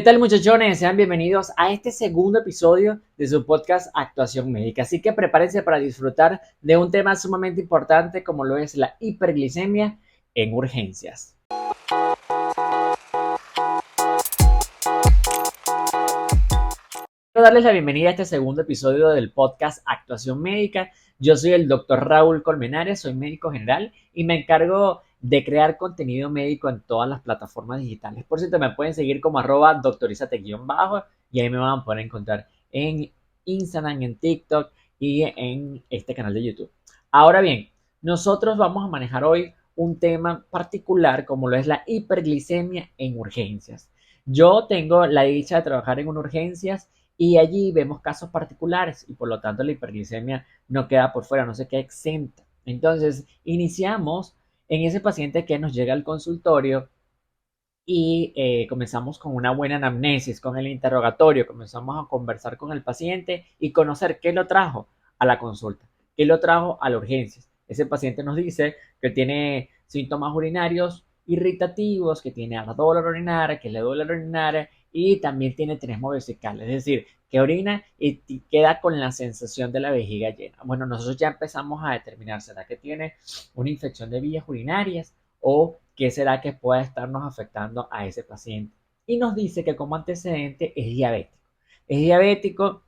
¿Qué tal, muchachones? Sean bienvenidos a este segundo episodio de su podcast Actuación Médica. Así que prepárense para disfrutar de un tema sumamente importante como lo es la hiperglicemia en urgencias. Quiero darles la bienvenida a este segundo episodio del podcast Actuación Médica. Yo soy el doctor Raúl Colmenares, soy médico general y me encargo de crear contenido médico en todas las plataformas digitales. Por cierto, me pueden seguir como @doctorizate_ y ahí me van a poder encontrar en Instagram, en TikTok y en este canal de YouTube. Ahora bien, nosotros vamos a manejar hoy un tema particular como lo es la hiperglicemia en urgencias. Yo tengo la dicha de trabajar en urgencias y allí vemos casos particulares y por lo tanto la hiperglicemia no queda por fuera, no se queda exenta. Entonces, iniciamos en ese paciente que nos llega al consultorio y comenzamos con una buena anamnesis, con el interrogatorio, comenzamos a conversar con el paciente y conocer qué lo trajo a la consulta, qué lo trajo a la urgencia. Ese paciente nos dice que tiene síntomas urinarios irritativos, que tiene ardor al orinar, que le duele al orinar y también tiene tenesmo vesical, es decir, que orina y queda con la sensación de la vejiga llena. Bueno, nosotros ya empezamos a determinar, ¿será que tiene una infección de vías urinarias o qué será que pueda estarnos afectando a ese paciente? Y nos dice que como antecedente es diabético. Es diabético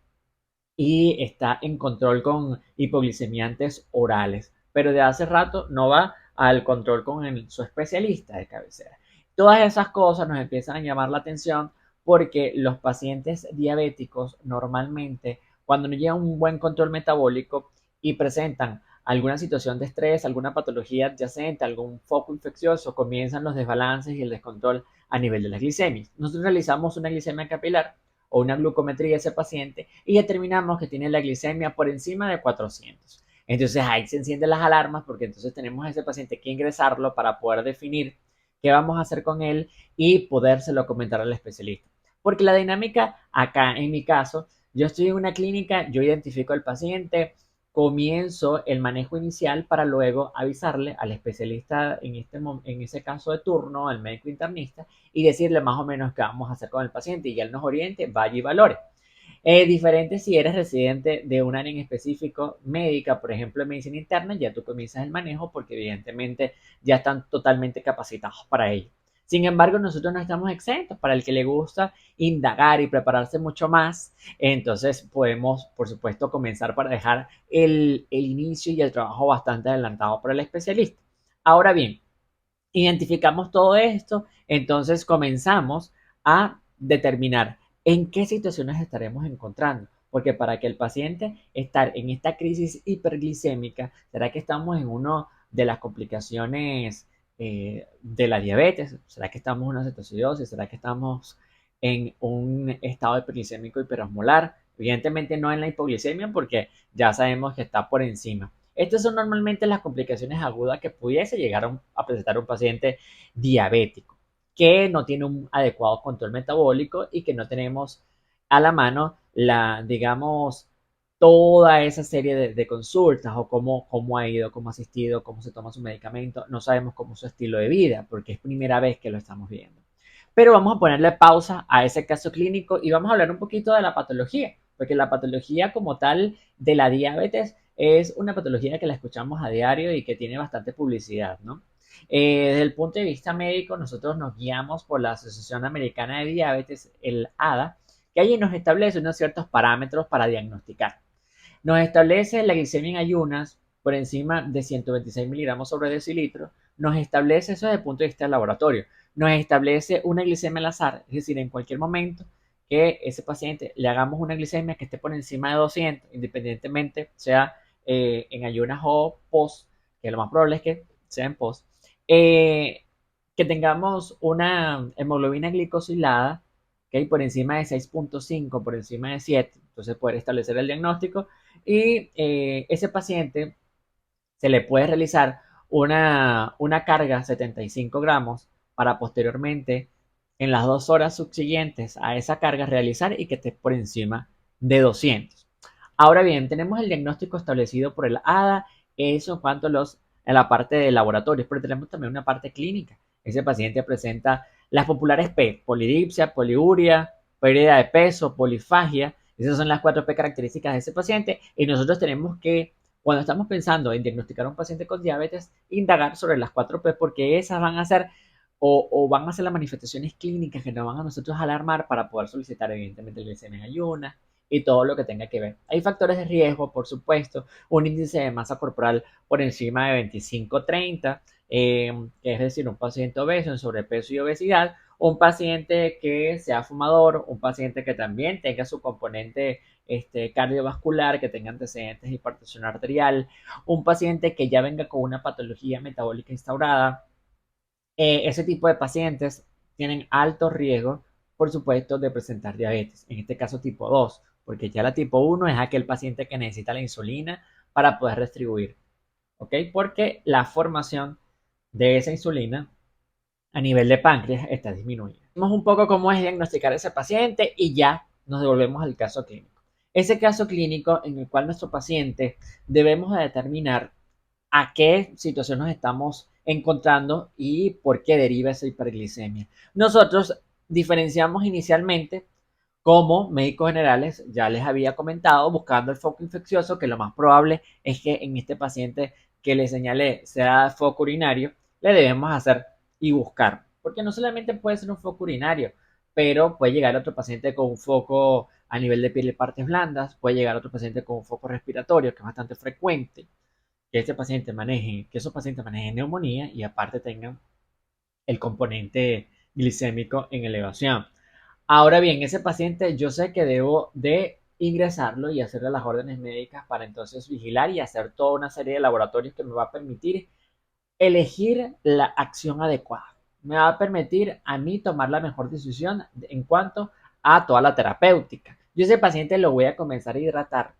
y está en control con hipoglicemiantes orales, pero de hace rato no va al control con su especialista de cabecera. Todas esas cosas nos empiezan a llamar la atención porque los pacientes diabéticos normalmente, cuando no llevan un buen control metabólico y presentan alguna situación de estrés, alguna patología adyacente, algún foco infeccioso, comienzan los desbalances y el descontrol a nivel de las glicemias. Nosotros realizamos una glicemia capilar o una glucometría de ese paciente y determinamos que tiene la glicemia por encima de 400. Entonces ahí se encienden las alarmas porque entonces tenemos a ese paciente que ingresarlo para poder definir qué vamos a hacer con él y podérselo comentar al especialista. Porque la dinámica acá, en mi caso, yo estoy en una clínica, yo identifico al paciente, comienzo el manejo inicial para luego avisarle al especialista en ese caso de turno, al médico internista, y decirle más o menos qué vamos a hacer con el paciente y él nos oriente, vaya y valore. Diferente si eres residente de un área en específico médica, por ejemplo en medicina interna, ya tú comienzas el manejo porque evidentemente ya están totalmente capacitados para ello. Sin embargo, nosotros no estamos exentos. Para el que le gusta indagar y prepararse mucho más, entonces podemos, por supuesto, comenzar para dejar el inicio y el trabajo bastante adelantado para el especialista. Ahora bien, identificamos todo esto, entonces comenzamos a determinar en qué situaciones estaremos encontrando. Porque para que el paciente estar en esta crisis hiperglicémica, ¿será que estamos en una de las complicaciones de la diabetes? ¿Será que estamos en una cetoacidosis? ¿Será que estamos en un estado hiperglicémico hiperosmolar? Evidentemente no en la hipoglicemia porque ya sabemos que está por encima. Estas son normalmente las complicaciones agudas que pudiese llegar a presentar un paciente diabético que no tiene un adecuado control metabólico y que no tenemos a la mano digamos, toda esa serie de consultas o cómo ha ido, cómo ha asistido, cómo se toma su medicamento. No sabemos cómo es su estilo de vida porque es primera vez que lo estamos viendo. Pero vamos a ponerle pausa a ese caso clínico y vamos a hablar un poquito de la patología, porque la patología como tal de la diabetes es una patología que la escuchamos a diario y que tiene bastante publicidad, ¿no? Desde el punto de vista médico, nosotros nos guiamos por la Asociación Americana de Diabetes, el ADA, que allí nos establece unos ciertos parámetros para diagnosticar. Nos establece la glicemia en ayunas por encima de 126 miligramos sobre decilitro. Nos establece eso desde el punto de vista del laboratorio. Nos establece una glicemia al azar, es decir, en cualquier momento que ese paciente le hagamos una glicemia que esté por encima de 200, independientemente sea en ayunas o post, que lo más probable es que sea en post, que tengamos una hemoglobina glicosilada que hay por encima de 6.5, por encima de 7, entonces poder establecer el diagnóstico y ese paciente se le puede realizar una carga 75 gramos para posteriormente en las 2 horas subsiguientes a esa carga realizar y que esté por encima de 200. Ahora bien, tenemos el diagnóstico establecido por el ADA, eso en cuanto a la parte de laboratorios, pero tenemos también una parte clínica. Ese paciente presenta Las populares P, polidipsia, poliuria, pérdida de peso, polifagia. Esas son las 4P características de ese paciente y nosotros tenemos que, cuando estamos pensando en diagnosticar a un paciente con diabetes, indagar sobre las 4P porque esas van a ser o van a ser las manifestaciones clínicas que nos van a nosotros alarmar para poder solicitar evidentemente el glicemia en ayunas y todo lo que tenga que ver. Hay factores de riesgo, por supuesto, un índice de masa corporal por encima de 25-30, es decir, un paciente obeso en sobrepeso y obesidad, un paciente que sea fumador, un paciente que también tenga su componente cardiovascular, que tenga antecedentes de hipertensión arterial, un paciente que ya venga con una patología metabólica instaurada. Ese tipo de pacientes tienen alto riesgo, por supuesto, de presentar diabetes, en este caso tipo 2, porque ya la tipo 1 es aquel paciente que necesita la insulina para poder distribuir, ¿ok? Porque la formación de esa insulina a nivel de páncreas está disminuida. Vemos un poco cómo es diagnosticar a ese paciente y ya nos devolvemos al caso clínico. Ese caso clínico en el cual nuestro paciente debemos de determinar a qué situación nos estamos encontrando y por qué deriva esa hiperglicemia. Nosotros diferenciamos inicialmente como médicos generales, ya les había comentado, buscando el foco infeccioso, que lo más probable es que en este paciente que le señalé sea foco urinario, le debemos hacer y buscar, porque no solamente puede ser un foco urinario, pero puede llegar otro paciente con un foco a nivel de piel y partes blandas, puede llegar otro paciente con un foco respiratorio, que es bastante frecuente, que esos pacientes manejen neumonía y aparte tengan el componente glicémico en elevación. Ahora bien, ese paciente yo sé que debo de ingresarlo y hacerle las órdenes médicas para entonces vigilar y hacer toda una serie de laboratorios que me va a permitir elegir la acción adecuada. Me va a permitir a mí tomar la mejor decisión en cuanto a toda la terapéutica. Yo ese paciente lo voy a comenzar a hidratar,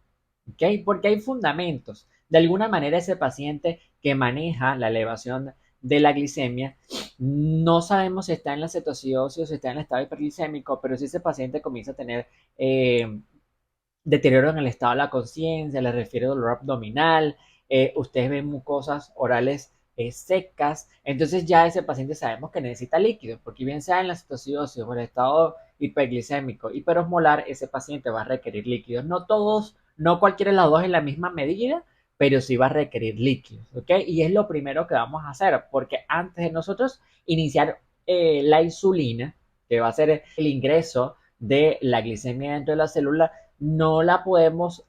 ¿ok? Porque hay fundamentos. De alguna manera ese paciente que maneja la elevación de la glicemia, no sabemos si está en la cetoacidosis o si está en el estado hiperglicémico, pero si ese paciente comienza a tener deterioro en el estado de la conciencia, le refiere dolor abdominal, ustedes ven mucosas orales secas, entonces ya ese paciente sabemos que necesita líquido, porque bien sea en la cetoacidosis o el estado hiperglicémico, hiperosmolar, ese paciente va a requerir líquidos. No todos, no cualquiera de las dos en la misma medida, pero sí va a requerir líquidos, ¿ok? Y es lo primero que vamos a hacer, porque antes de nosotros iniciar la insulina, que va a ser el ingreso de la glicemia dentro de la célula, no la podemos,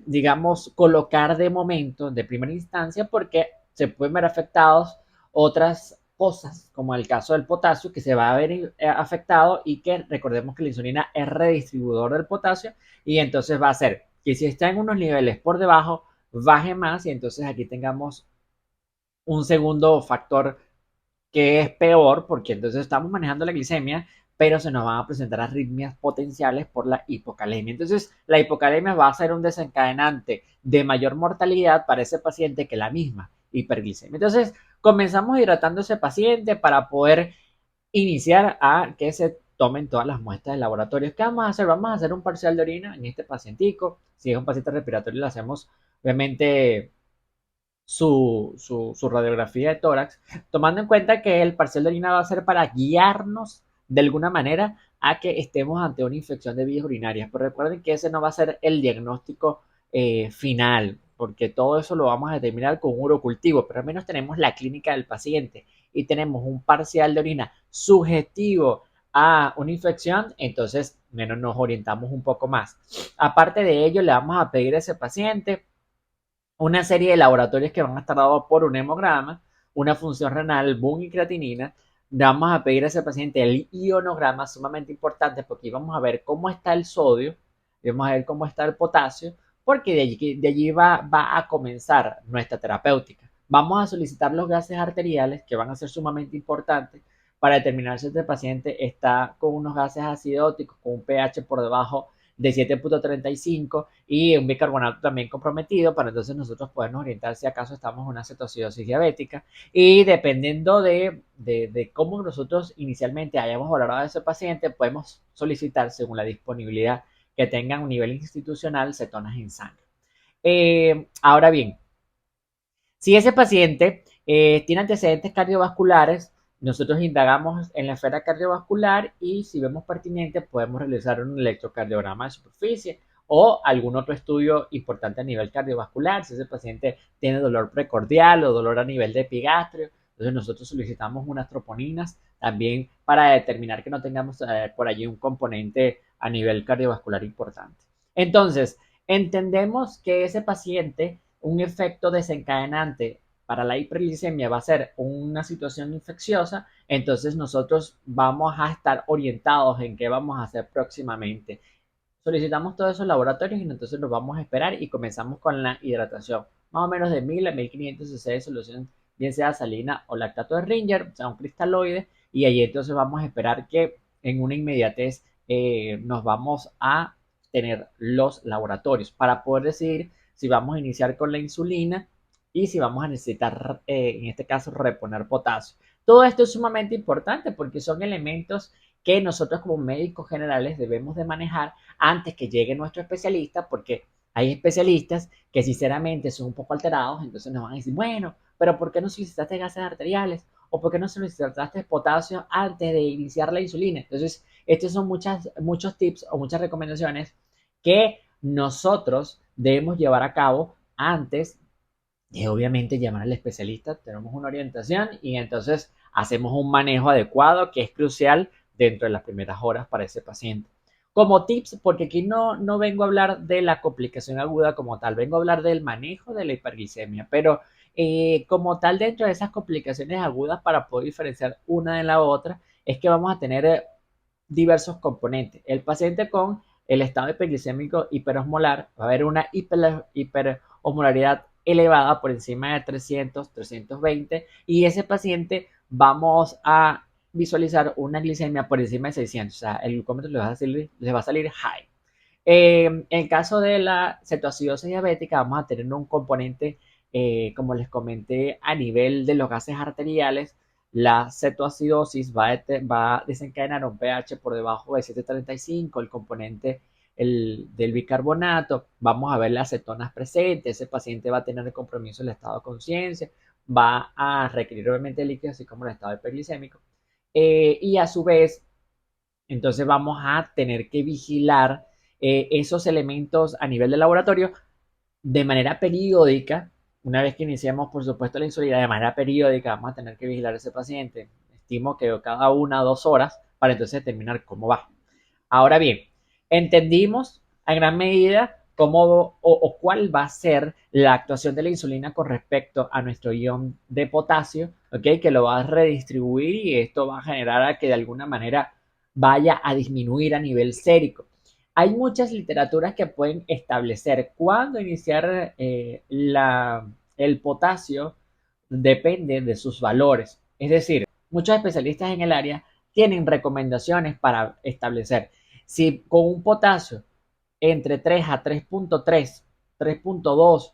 digamos, colocar de momento, de primera instancia, porque se pueden ver afectados otras cosas, como el caso del potasio, que se va a ver afectado y que recordemos que la insulina es redistribuidor del potasio y entonces va a hacer que si está en unos niveles por debajo, baje más y entonces aquí tengamos un segundo factor que es peor porque entonces estamos manejando la glicemia, pero se nos van a presentar arritmias potenciales por la hipocalemia. Entonces, la hipocalemia va a ser un desencadenante de mayor mortalidad para ese paciente que la misma hiperglicemia. Entonces, comenzamos hidratando a ese paciente para poder iniciar a que se tomen todas las muestras de laboratorio. ¿Qué vamos a hacer? Vamos a hacer un parcial de orina en este pacientico. Si es un paciente respiratorio, le hacemos obviamente su radiografía de tórax, tomando en cuenta que el parcial de orina va a ser para guiarnos de alguna manera a que estemos ante una infección de vías urinarias. Pero recuerden que ese no va a ser el diagnóstico final, porque todo eso lo vamos a determinar con un urocultivo, pero al menos tenemos la clínica del paciente y tenemos un parcial de orina subjetivo a una infección, entonces menos nos orientamos un poco más. Aparte de ello, le vamos a pedir a ese paciente una serie de laboratorios que van a estar dados por un hemograma, una función renal, BUN y creatinina. Vamos a pedir a ese paciente el ionograma, sumamente importante, porque vamos a ver cómo está el sodio, vamos a ver cómo está el potasio, porque de allí va a comenzar nuestra terapéutica. Vamos a solicitar los gases arteriales, que van a ser sumamente importantes para determinar si este paciente está con unos gases acidóticos, con un pH por debajo de 7.35 y un bicarbonato también comprometido para entonces nosotros podernos orientar si acaso estamos en una cetoacidosis diabética y dependiendo de cómo nosotros inicialmente hayamos valorado a ese paciente podemos solicitar según la disponibilidad que tengan un nivel institucional cetonas en sangre. Ahora bien, si ese paciente tiene antecedentes cardiovasculares, nosotros indagamos en la esfera cardiovascular y si vemos pertinente podemos realizar un electrocardiograma de superficie o algún otro estudio importante a nivel cardiovascular, si ese paciente tiene dolor precordial o dolor a nivel de epigastrio. Entonces nosotros solicitamos unas troponinas también para determinar que no tengamos por allí un componente a nivel cardiovascular importante. Entonces, entendemos que ese paciente, un efecto desencadenante para la hiperglicemia va a ser una situación infecciosa, entonces nosotros vamos a estar orientados en qué vamos a hacer próximamente. Solicitamos todos esos laboratorios y entonces nos vamos a esperar y comenzamos con la hidratación. Más o menos de 1000 a 1500 cc de solución, bien sea salina o lactato de Ringer, o sea, un cristaloide, y allí entonces vamos a esperar que en una inmediatez nos vamos a tener los laboratorios para poder decidir si vamos a iniciar con la insulina y si vamos a necesitar, en este caso, reponer potasio. Todo esto es sumamente importante porque son elementos que nosotros como médicos generales debemos de manejar antes que llegue nuestro especialista, porque hay especialistas que sinceramente son un poco alterados, entonces nos van a decir, bueno, pero ¿por qué no solicitaste gases arteriales? ¿O por qué no solicitaste potasio antes de iniciar la insulina? Entonces, estos son muchos tips o muchas recomendaciones que nosotros debemos llevar a cabo antes de obviamente llamar al especialista. Tenemos una orientación y entonces hacemos un manejo adecuado que es crucial dentro de las primeras horas para ese paciente. Como tips, porque aquí no vengo a hablar de la complicación aguda como tal, vengo a hablar del manejo de la hiperglicemia, pero como tal dentro de esas complicaciones agudas para poder diferenciar una de la otra, es que vamos a tener diversos componentes. El paciente con el estado hiperglicémico hiperosmolar va a haber una hiperosmolaridad elevada por encima de 300, 320 y ese paciente vamos a visualizar una glicemia por encima de 600, o sea, el glucómetro le va a salir high. En el caso de la cetoacidosis diabética vamos a tener un componente, como les comenté, a nivel de los gases arteriales. La cetoacidosis va a desencadenar un pH por debajo de 7,35, el componente del bicarbonato. Vamos a ver las cetonas presentes. Ese paciente va a tener el compromiso del estado de conciencia, va a requerir obviamente líquidos, así como el estado hiperglicémico. Y a su vez, entonces vamos a tener que vigilar esos elementos a nivel de laboratorio de manera periódica. Una vez que iniciemos, por supuesto, la insulina, de manera periódica vamos a tener que vigilar a ese paciente. Estimo que cada 1 o 2 horas para entonces determinar cómo va. Ahora bien, entendimos a gran medida cómo o cuál va a ser la actuación de la insulina con respecto a nuestro ion de potasio, ¿ok? Que lo va a redistribuir y esto va a generar a que de alguna manera vaya a disminuir a nivel sérico. Hay muchas literaturas que pueden establecer cuándo iniciar el potasio, depende de sus valores. Es decir, muchos especialistas en el área tienen recomendaciones para establecer si con un potasio entre 3 a 3,3, 3,2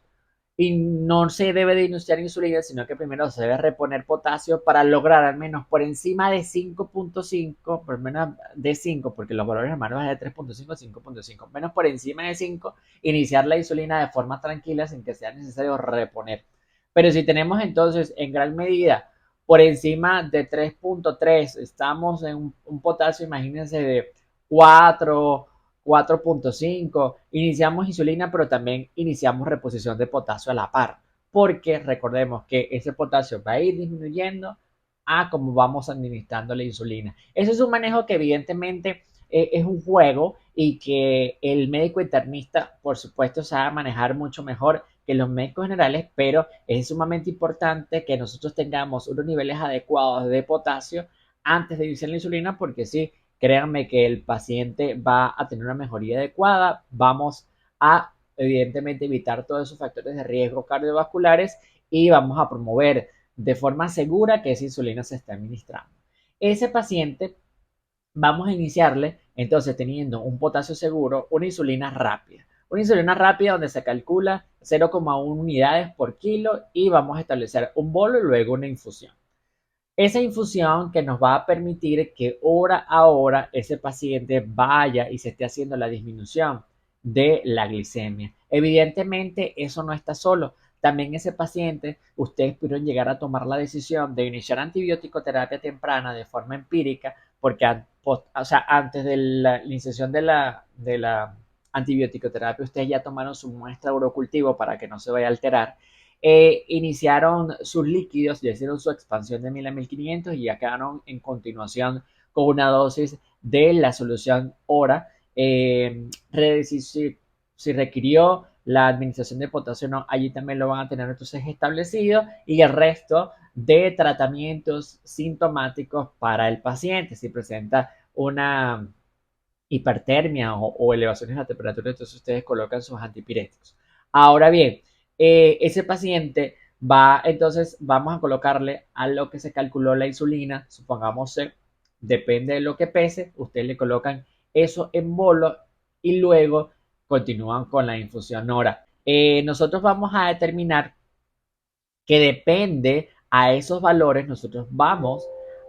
y no se debe de iniciar insulina, sino que primero se debe reponer potasio para lograr al menos por encima de 5,5, por menos de 5, porque los valores hermanos van de 3,5 a 5,5, menos por encima de 5, iniciar la insulina de forma tranquila sin que sea necesario reponer. Pero si tenemos entonces en gran medida por encima de 3,3, estamos en un potasio, imagínense, de 4, 4,5, iniciamos insulina, pero también iniciamos reposición de potasio a la par, porque recordemos que ese potasio va a ir disminuyendo a cómo vamos administrando la insulina. Ese es un manejo que evidentemente es un juego y que el médico internista, por supuesto, sabe manejar mucho mejor que los médicos generales, pero es sumamente importante que nosotros tengamos unos niveles adecuados de potasio antes de iniciar la insulina, porque sí, créanme que el paciente va a tener una mejoría adecuada, vamos a evidentemente evitar todos esos factores de riesgo cardiovasculares y vamos a promover de forma segura que esa insulina se esté administrando. Ese paciente vamos a iniciarle entonces teniendo un potasio seguro, una insulina rápida. Una insulina rápida donde se calcula 0,1 unidades por kilo y vamos a establecer un bolo y luego una infusión. Esa infusión que nos va a permitir que hora a hora ese paciente vaya y se esté haciendo la disminución de la glicemia. Evidentemente eso no está solo. también ese paciente, ustedes pudieron llegar a tomar la decisión de iniciar antibiótico terapia temprana de forma empírica, porque antes de la iniciación de la antibiótico terapia, ustedes ya tomaron su muestra de urocultivo para que no se vaya a alterar. Iniciaron sus líquidos, ya hicieron su expansión de 1000 a 1500 y ya quedaron en continuación con una dosis de la solución ORA. Si requirió la administración de potasio, no, allí también lo van a tener entonces establecido, y el resto de tratamientos sintomáticos para el paciente. Si presenta una hipertermia o elevaciones de la temperatura, entonces ustedes colocan sus antipiréticos. Ahora bien, ese paciente entonces vamos a colocarle a lo que se calculó la insulina, supongamos, depende de lo que pese, ustedes le colocan eso en bolo y luego continúan con la infusión ORA. Nosotros vamos a determinar que depende a esos valores, nosotros vamos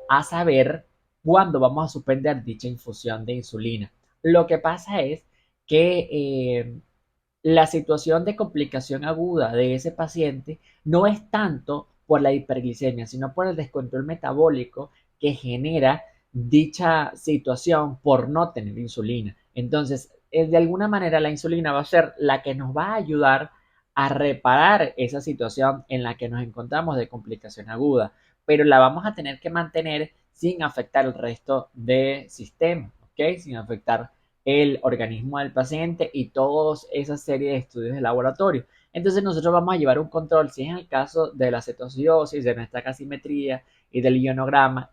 a saber cuándo vamos a suspender dicha infusión de insulina. Lo que pasa es que la situación de complicación aguda de ese paciente no es tanto por la hiperglicemia, sino por el descontrol metabólico que genera dicha situación por no tener insulina. Entonces, de alguna manera la insulina va a ser la que nos va a ayudar a reparar esa situación en la que nos encontramos de complicación aguda, pero la vamos a tener que mantener sin afectar el resto del sistema, ¿ok? Sin afectar el organismo del paciente y toda esa serie de estudios de laboratorio. Entonces nosotros vamos a llevar un control, si es en el caso de la cetoacidosis, de nuestra casimetría y del ionograma,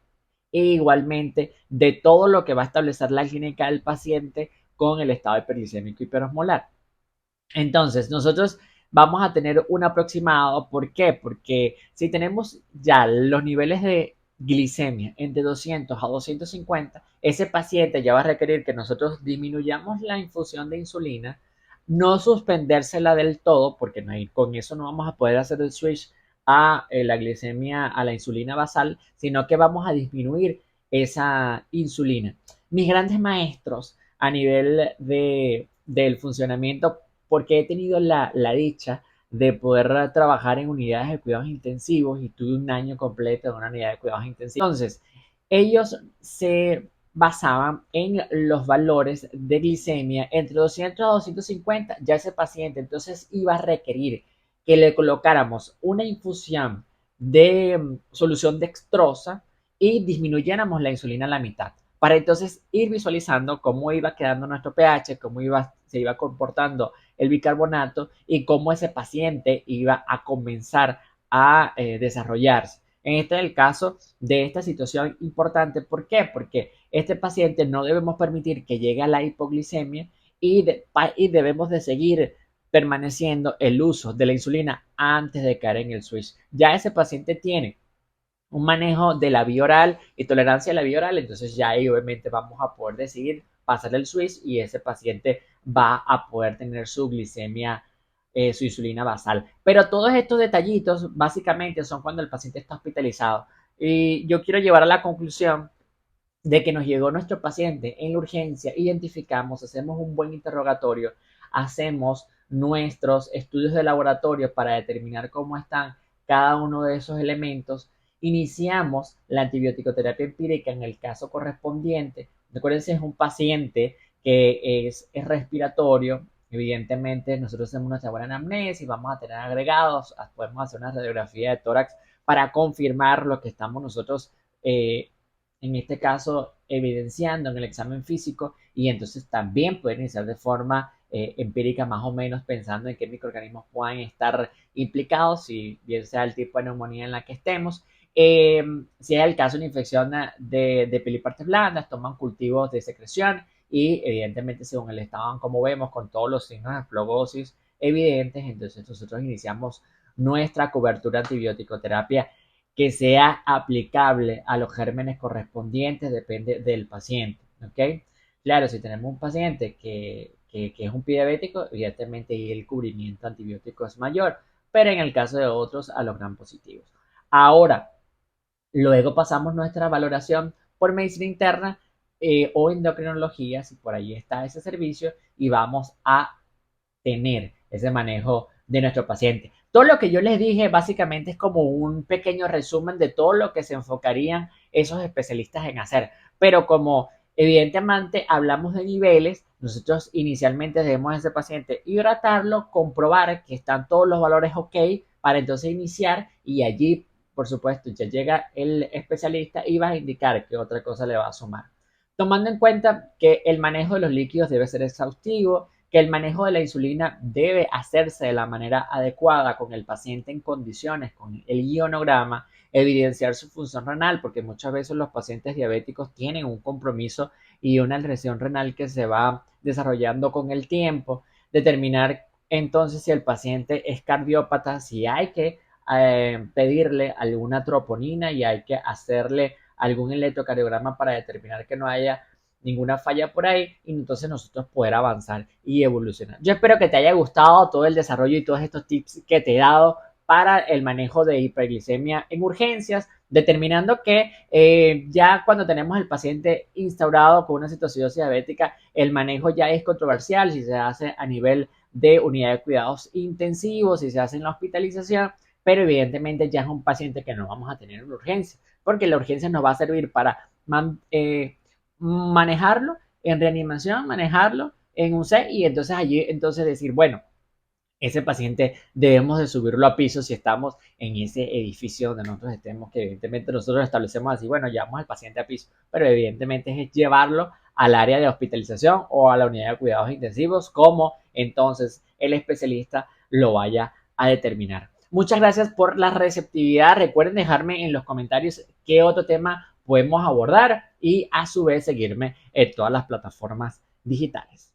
e igualmente de todo lo que va a establecer la clínica del paciente con el estado hiperglicémico hiperosmolar. Entonces, nosotros vamos a tener un aproximado. ¿Por qué? Porque si tenemos ya los niveles de glicemia entre 200 a 250, ese paciente ya va a requerir que nosotros disminuyamos la infusión de insulina, no suspendérsela del todo, porque con eso no vamos a poder hacer el switch a la glicemia, a la insulina basal, sino que vamos a disminuir esa insulina. Mis grandes maestros a nivel del funcionamiento, porque he tenido la dicha de poder trabajar en unidades de cuidados intensivos y tuve un año completo en una unidad de cuidados intensivos. Entonces, ellos se basaban en los valores de glicemia entre 200 a 250. Ya ese paciente entonces iba a requerir que le colocáramos una infusión de solución dextrosa y disminuyéramos la insulina a la mitad, para entonces ir visualizando cómo iba quedando nuestro pH, se iba comportando el bicarbonato y cómo ese paciente iba a comenzar a desarrollarse. Este es el caso de esta situación importante. ¿Por qué? Porque este paciente no debemos permitir que llegue a la hipoglicemia y debemos de seguir permaneciendo el uso de la insulina antes de caer en el switch. Ya ese paciente tiene un manejo de la vía oral y tolerancia a la vía oral, entonces ya ahí obviamente vamos a poder decidir pasar el switch y ese paciente va a poder tener su glicemia, su insulina basal. Pero todos estos detallitos básicamente son cuando el paciente está hospitalizado. Y yo quiero llevar a la conclusión de que nos llegó nuestro paciente en la urgencia, identificamos, hacemos un buen interrogatorio, hacemos nuestros estudios de laboratorio para determinar cómo están cada uno de esos elementos, iniciamos la antibiótico-terapia empírica en el caso correspondiente. Recuerden, si es un paciente que es respiratorio, evidentemente nosotros hacemos nuestra buena anamnesis, vamos a tener agregados, podemos hacer una radiografía de tórax para confirmar lo que estamos nosotros en este caso evidenciando en el examen físico, y entonces también pueden iniciar de forma empírica, más o menos pensando en qué microorganismos puedan estar implicados, si bien sea el tipo de neumonía en la que estemos. Si es el caso de una infección de piel y partes blandas, toman cultivos de secreción y evidentemente según el estado, como vemos, con todos los signos de flogosis evidentes, entonces nosotros iniciamos nuestra cobertura antibiótico terapia que sea aplicable a los gérmenes correspondientes, depende del paciente, ¿ok? Claro, si tenemos un paciente que es un pie diabético, evidentemente el cubrimiento antibiótico es mayor, pero en el caso de otros, a los gram positivos. Ahora, luego pasamos nuestra valoración por medicina interna o endocrinología, si por ahí está ese servicio, y vamos a tener ese manejo de nuestro paciente. Todo lo que yo les dije básicamente es como un pequeño resumen de todo lo que se enfocarían esos especialistas en hacer. Pero como evidentemente hablamos de niveles, nosotros inicialmente debemos a ese paciente hidratarlo, comprobar que están todos los valores ok para entonces iniciar y allí, por supuesto, ya llega el especialista y va a indicar qué otra cosa le va a sumar. Tomando en cuenta que el manejo de los líquidos debe ser exhaustivo, que el manejo de la insulina debe hacerse de la manera adecuada con el paciente en condiciones, con el ionograma, evidenciar su función renal, porque muchas veces los pacientes diabéticos tienen un compromiso y una lesión renal que se va desarrollando con el tiempo, determinar entonces si el paciente es cardiópata, si hay que pedirle alguna troponina y hay que hacerle algún electrocardiograma para determinar que no haya ninguna falla por ahí y entonces nosotros poder avanzar y evolucionar. Yo espero que te haya gustado todo el desarrollo y todos estos tips que te he dado para el manejo de hiperglicemia en urgencias, determinando que ya cuando tenemos el paciente instaurado con una citocidosis diabética, el manejo ya es controversial si se hace a nivel de unidad de cuidados intensivos, si se hace en la hospitalización, pero evidentemente ya es un paciente que no vamos a tener en urgencia, porque la urgencia nos va a servir para manejarlo en reanimación, manejarlo en un C y entonces allí entonces decir, bueno, ese paciente debemos de subirlo a piso si estamos en ese edificio donde nosotros estemos, que evidentemente nosotros establecemos así, bueno, llevamos al paciente a piso, pero evidentemente es llevarlo al área de hospitalización o a la unidad de cuidados intensivos, como entonces el especialista lo vaya a determinar. Muchas gracias por la receptividad. Recuerden dejarme en los comentarios qué otro tema podemos abordar y a su vez seguirme en todas las plataformas digitales.